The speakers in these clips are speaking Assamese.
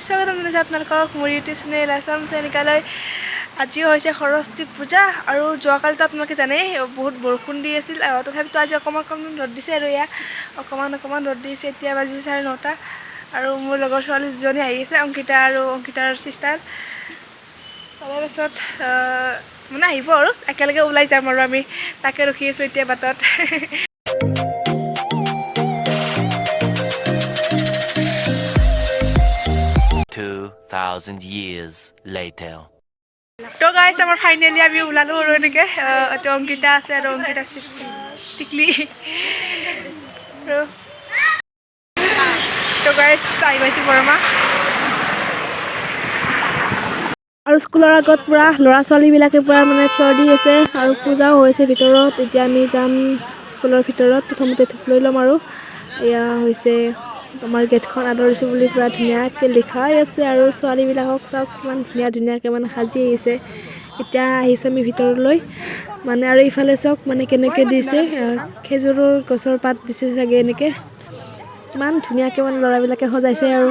স্বাগতম জনাইছোঁ আপোনালোকক মোৰ ইউটিউব চেনেল আছাম সায়ানিকালৈ। আজিও হৈছে সৰস্বতী পূজা আৰু যোৱাকালিতো আপোনালোকে জানেই বহুত বৰষুণ দি আছিল, তথাপিতো আজি অকণমান ৰ'দ দিছে আৰু এয়া অকণমান ৰ'দ দিছে। এতিয়া বাজি 9:30 আৰু মোৰ লগৰ ছোৱালী দুজনী আহি আছে, অংকিতা আৰু অংকিতাৰ চিষ্টাৰ। তাৰপিছত মানে আহিব আৰু একেলগে ওলাই যাম আৰু আমি তাকে ৰখি আছোঁ এতিয়া বাটত। 2000 years later. তো গাইছ আমাৰ ফাইনেলি আমি ওলালোঁ আৰু এনেকৈ অংকিতা আছে আৰু অংকিতা টিকলি তো গাইছ আহি পাইছোঁ বৰমা আৰু স্কুলৰ আগত পূৰা ল'ৰা ছোৱালীবিলাকে পূৰা মানে থিয় দি আছে আৰু পূজাও হৈছে ভিতৰত। এতিয়া আমি যাম স্কুলৰ ভিতৰত, প্ৰথমতে ধূপ লৈ ল'ম আৰু এয়া হৈছে আমাৰ গেটখন আদৰিছোঁ বুলি পূৰা ধুনীয়াকৈ লিখাই আছে আৰু ছোৱালীবিলাকক চাওক কিমান ধুনীয়াকৈ মানে সাজি আহিছে। এতিয়া আহিছোঁ আমি ভিতৰলৈ মানে আৰু ইফালে চাওক মানে কেনেকৈ দিছে, খেজুৰৰ গছৰ পাত দিছে চাগে এনেকৈ, ইমান ধুনীয়াকৈ মানে ল'ৰাবিলাকে সজাইছে আৰু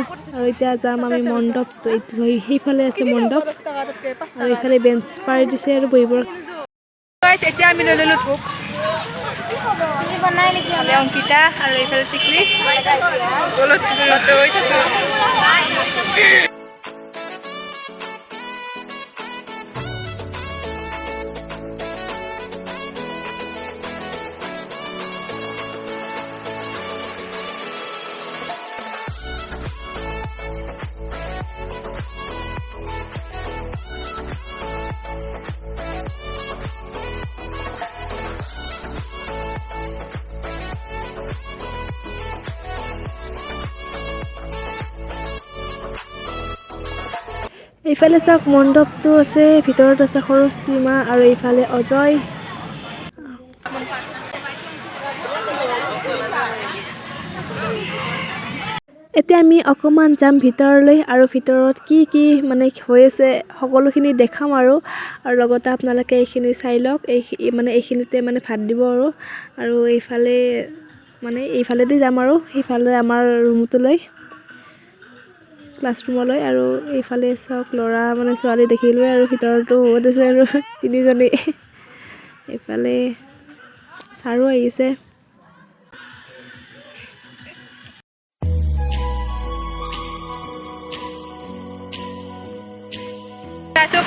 এতিয়া যাম আমি মণ্ডপটো, এইটো সেইফালে আছে মণ্ডপ আৰু এইফালে বেঞ্চ পাৰি দিছে আৰু বহিব। এতিয়া আমি লৈ ল'লোঁ ধূপ, অংকিতা আৰু এইফালে টিকলি এইফালে চাওক মণ্ডপটো আছে, ভিতৰত আছে সৰস্বতী মা আৰু এইফালে অজয়। এতিয়া আমি অকণমান যাম ভিতৰলৈ আৰু ভিতৰত কি মানে হৈ আছে সকলোখিনি দেখাম আৰু লগতে আপোনালোকে এইখিনি চাই লওক। এইখিনিতে মানে ভাত দিব আৰু এইফালেদি যাম আৰু সেইফালে আমাৰ ৰুমটোলৈ, ক্লাছৰুমলৈ। আৰু এইফালে চাওক ল'ৰা মানে ছোৱালী দেখিলোৱে আৰু ভিতৰতো বহুত আছে আৰু 3জনী। এইফালে ছাৰো আহিছে।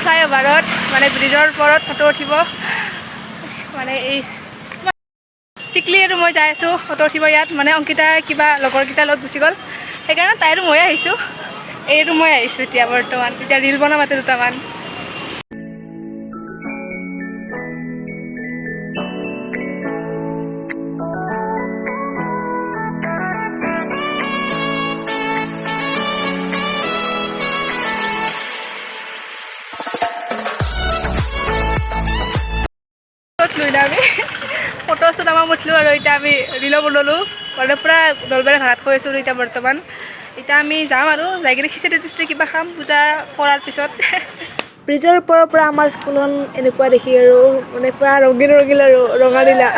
ফ্লাইঅভাৰত মানে ব্ৰিজৰ ওপৰত ফটো উঠিব, মানে এই টিকলি আৰু মই যাই আছোঁ ফটো উঠিব ইয়াত। মানে অংকিতা কিবা লগৰকেইটাৰ লগত গুচি গ'ল, সেইকাৰণে তাই আৰু মই আহিছোঁ এতিয়া বৰ্তমান। এতিয়া ৰিল বনাম মাতে দুটামান। আমি ফটো আমাৰ উঠিলোঁ আৰু এতিয়া আমি ৰিলো বনালোঁ, মানে পূৰা নলবাৰী ভাষাত কৈ আছোঁ এতিয়া বৰ্তমান। এতিয়া আমি যাম আৰু যাই কিনে খিচিৰি কিবা খাম পূজা কৰাৰ পিছত। ব্ৰিজৰ ওপৰৰ পৰা আমাৰ স্কুলখন এনেকুৱা দেখি আৰু মানে পূৰা ৰঙিল আৰু ৰঙা নীলা।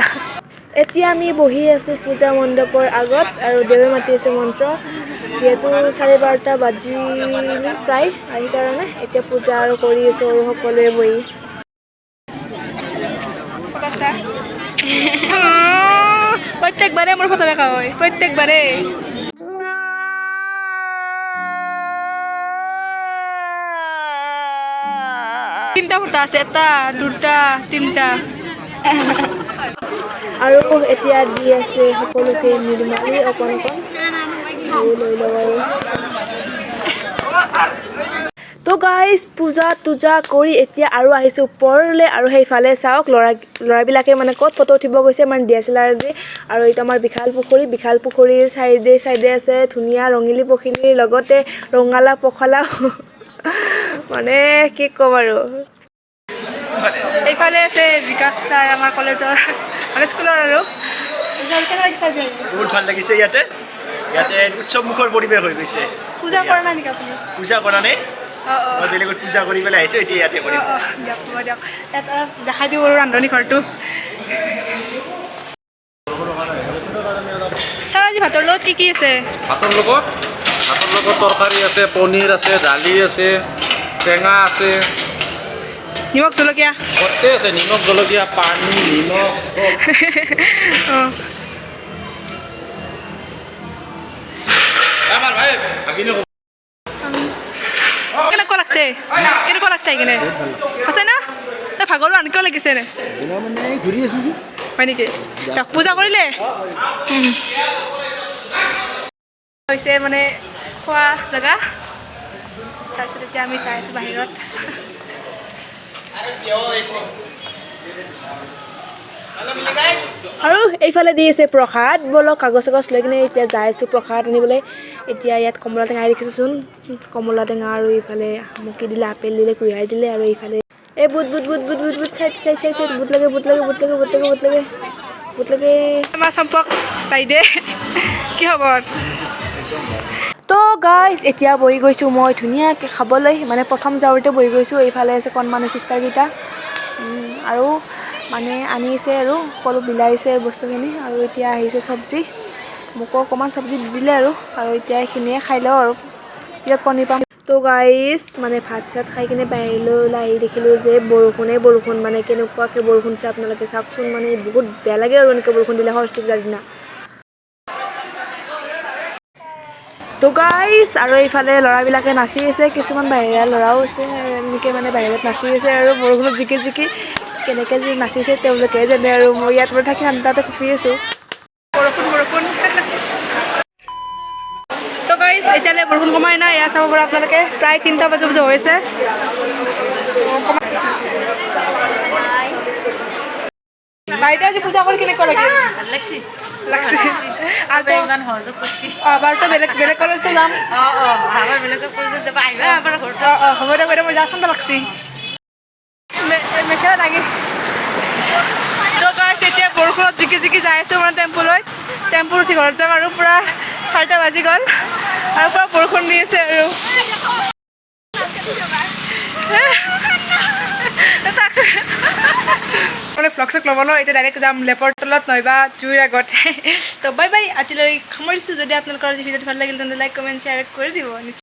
এতিয়া আমি বহি আছোঁ পূজা মণ্ডপৰ আগত আৰু দেৱে মাতি আছে মন্ত্ৰ, যিহেতু 12:30 বাজিল প্ৰায়, সেইকাৰণে এতিয়া পূজা আৰু কৰি আছোঁ আৰু সকলোৱে বহি। প্ৰত্যেকবাৰে মোৰ ফটো দেখা হয়, প্ৰত্যেকবাৰে। তিনিটা ফটো আছে, 1, 2, 3টা। আৰু এতিয়া দি আছে সকলোকে নিৰ্মালী অকণ লৈ লওঁ আৰু। তো গাইজ পূজা কৰি এতিয়া আৰু আহিছোঁ ওপৰলৈ আৰু সেইফালে চাওক ল'ৰাবিলাকে মানে ক'ত ফটো উঠিব গৈছে মানে DSLR দি। আৰু এইটো আমাৰ বিশাল পুখুৰীৰ চাইডে আছে ধুনীয়া ৰঙিলী পখিলীৰ লগতে ৰঙালা পখলা মানে কি ক'ম আৰু। এইফালে আছে বিকাশ ছাৰ আমাৰ কলেজৰ মানে স্কুলৰ আৰু। বহুত ভাল লাগিছে ইয়াতে উৎসৱমুখৰ পৰিৱেশ হৈ গৈছে। পূজা কৰা নাই নেকি আপুনি? পূজা কৰা নাই, মই বেলেগত পূজা কৰি পেলাই আহিছোঁ, এতিয়া ইয়াতে কৰিম। দিয়ক এটা দেখাই দিওঁ আৰু ৰান্ধনী ঘৰটো। ছাৰ আজি ভাতৰ লগত কি আছে? ভাতৰ লগত লগত তৰকাৰী আছে, পনীৰ আছে, দালি আছে, টেঙা আছে, নিমখ জলকীয়া গোটেই আছে, নিমখ জলকীয়া, পানী, নিমখ চব। অঁ আমাৰ ভাই ভাগিনে কেনেকুৱা লাগছে এইকেনে আছে না তই ভাগৰো আনকিও লাগিছে নে মানে ঘূৰি আছোঁ যে হয় নেকি তাক পূজা কৰিলে হৈছে মানে খোৱা জেগা তাৰপিছত এতিয়া আমি চাই আছোঁ বাহিৰত আৰু এইফালে দি আছে প্ৰসাদ বলক কাগজ চাগজ লৈ কিনে এতিয়া যাই আছোঁ প্ৰসাদ আনিবলৈ এতিয়া ইয়াত কমলা টেঙা দেখিছোঁচোন কমলা টেঙা আৰু এইফালে মুকি দিলে আপেল দিলে কুঁহিয়াৰ দিলে আৰু এইফালে এই বুট বুট বুট বুট বুট বুট চাইড চাইড চাইড চাইড বুট লাগে বুট লাগে বুট লাগে বুট লাগে বুট লাগে বুট লাগে আমাৰ চম্পক বাইদে কি খবৰ তো গাইজ এতিয়া বহি গৈছোঁ মই ধুনীয়াকৈ খাবলৈ মানে প্ৰথম যাওঁতে বহি গৈছোঁ এইফালে আছে কণমানি চিষ্টাৰকেইটা আৰু মানে আনিছে আৰু সকলো বিলাইছে বস্তুখিনি আৰু এতিয়া আহিছে চব্জি মোকো অকণমান চব্জি দি দিলে আৰু এতিয়া এইখিনিয়ে খাই লওঁ আৰু ইয়াত পনীৰ পাম তো গাইজ মানে ভাত চাত খাই কিনে বাহিৰলৈ ওলাই আহি দেখিলোঁ যে বৰষুণ মানে কেনেকুৱাকৈ বৰষুণ দিছে আপোনালোকে চাওকচোন মানে বহুত বেয়া লাগে আৰু এনেকৈ বৰষুণ দিলে সৰস্বতী পূজাৰ দিনা তো গাইজ আৰু এইফালে ল'ৰাবিলাকে নাচি আছে কিছুমান বাহিৰা ল'ৰাও আছে এনেকৈ মানে বাহিৰত নাচি আছে আৰু বৰষুণত জিকি জিকি কেনেকৈ যে নাচিছে তেওঁলোকে জানে আৰু মই ইয়াত পৰা থাকি ঠাণ্ডাতে ফুৰি আছোঁ বৰষুণ তো গাইজ এতিয়ালৈ বৰষুণ কমাই নাই এয়া চাব পৰা আপোনালোকে প্ৰায় 3টা বাজি হৈছে বাইদেউ আজি পূজা কৰি কেনেকুৱা লাগে লাগছি আৰু ইমান সহযোগ কৰিছি আবাৰতো বেলেগ বেলেগ কলেজটো যাম আবাৰ বেলেগ কলেজত যাব আহিবা আমাৰ ঘৰত হ'ব দে বাইদেউ মই যাম ঠাণ্ডা লাগছি মেখেলা লাগি তো গাইজ এতিয়া বৰষুণত জিকি জিকি যাই আছোঁ মানে টেম্পু উঠি ঘৰত যাম আৰু পূৰা 6টা বাজি গ'ল আৰু পূৰা বৰষুণ দি আছে আৰু মানে ভ্লগ চক ল'ব ন এতিয়া ডাইৰেক্ট যাম লেপৰ তলত নহয়বা জুইৰ আগত তো বাই বাই আজিলৈ সামৰিছোঁ যদি আপোনালোকৰ ভিডিঅ'টো ভাল লাগিল তেন্তে লাইক কমেণ্ট শ্বেয়াৰ কৰি দিব